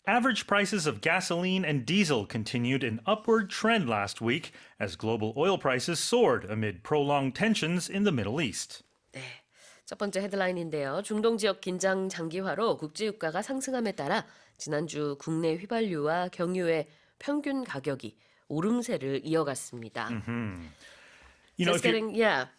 Average prices of gasoline and diesel continued an upward trend last week as global oil prices soared amid prolonged tensions in the Middle East. 네. 첫 번째 헤드라인인데요. 중동 지역 긴장 장기화로 국제유가가 상승함에 따라 지난주 국내 휘발유와 경유의 평균 가격이 오름세를 이어갔습니다. You know,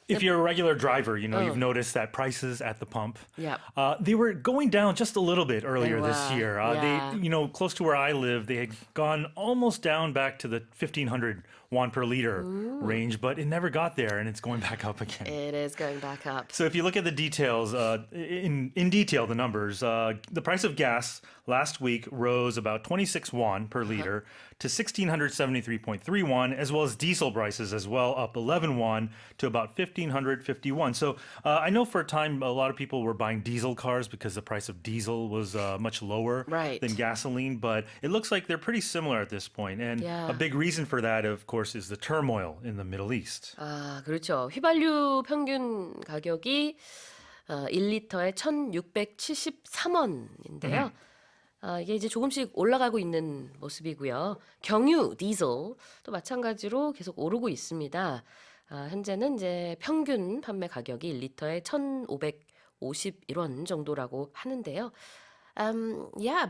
if you're a regular driver, you've noticed that prices at the pump, Yeah. They were going down just a little bit earlier this year. yeah. They, close to where I live, they had gone almost down back to the 1,500 won per liter range, but it never got there, and it's going back up again. It is going back up. So if you look at the details, in detail, the numbers, the price of gas last week rose about 26 won per liter to 1,673.3 won, as well as diesel prices as well, up 11 won to about 1,551. So I know for a time a lot of people were buying diesel cars because the price of diesel was much lower Right. than gasoline, but it looks like they're pretty similar at this point. And Yeah. a big reason for that, of course, is the turmoil in the Middle East. 아, 그렇죠. 휘발유 평균 가격이 1리터에 1,673원인데요. 이게 이제 조금씩 올라가고 있는 모습이고요. 경유, 디젤 또 마찬가지로 계속 오르고 있습니다. 현재는 이제 평균 판매 가격이 1리터에 1,551원 정도라고 하는데요.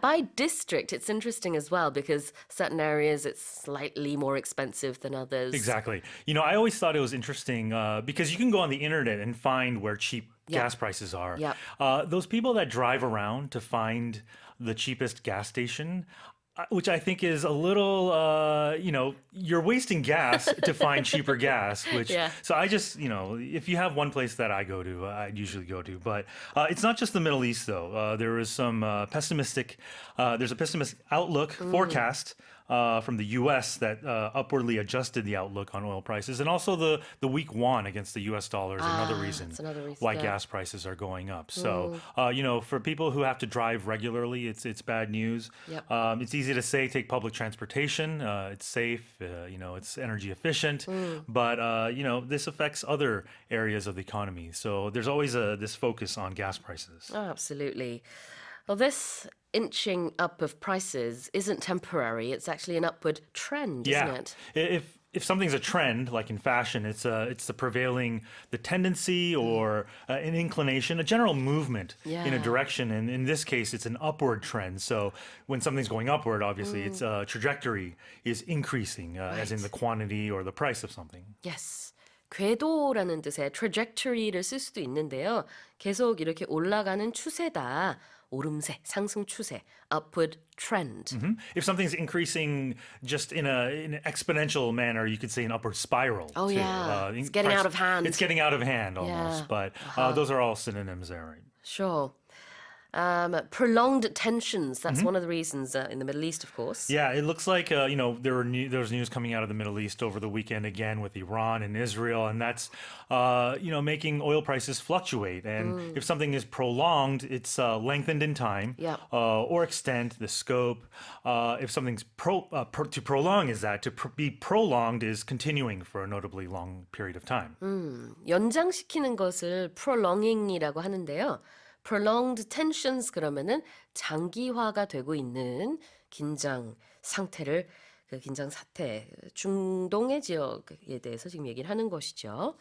By district, it's interesting as well because certain areas it's slightly more expensive than others. Exactly. I always thought it was interesting because you can go on the internet and find where cheap gas prices are. Yep. Those people that drive around to find the cheapest gas station, which I think is a little, you're wasting gas to find cheaper gas, which, Yeah. so I just, if you have one place that I go to, I'd usually go to, but it's not just the Middle East though. There is some pessimistic outlook forecast from the U.S. that upwardly adjusted the outlook on oil prices, and also the weak won against the U.S. dollar is another reason why yeah. gas prices are going up. So, for people who have to drive regularly, it's bad news. Yep. It's easy to say take public transportation. It's safe. It's energy efficient. But this affects other areas of the economy. So there's always this focus on gas prices. Oh, absolutely. Well, this inching up of prices isn't temporary. It's actually an upward trend, isn't it? If something's a trend, like in fashion, it's the tendency or an inclination, a general movement in a direction. And in this case, it's an upward trend. So when something's going upward, obviously, its trajectory is increasing, as in the quantity or the price of something. Yes. 궤도라는 뜻의 trajectory를 쓸 수도 있는데요. 계속 이렇게 올라가는 추세다. 오름세, 상승추세, upward trend. If something's increasing just in an exponential manner, you could say an upward spiral. Oh, too. yeah. It's getting out of hand. It's getting out of hand almost. Yeah. But those are all synonyms there, right? Sure. Prolonged tensions, that's one of the reasons in the Middle East, of course. Yeah, it looks like, there was news coming out of the Middle East over the weekend again with Iran and Israel, and that's, making oil prices fluctuate. And if something is prolonged, it's lengthened in time or extend the scope. If something's to prolong is that, be prolonged is continuing for a notably long period of time. 연장시키는 것을 prolonging이라고 하는데요. prolonged tensions 그러면은 장기화가 되고 있는 긴장 상태를 긴장 사태 중동의 지역에 대해서 지금 얘기를 하는 것이죠.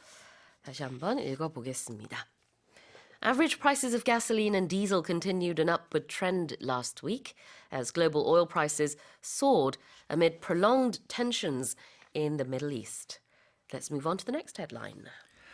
다시 한번 읽어보겠습니다. Average prices of gasoline and diesel continued an upward trend last week as global oil prices soared amid prolonged tensions in the Middle East. Let's move on to the next headline.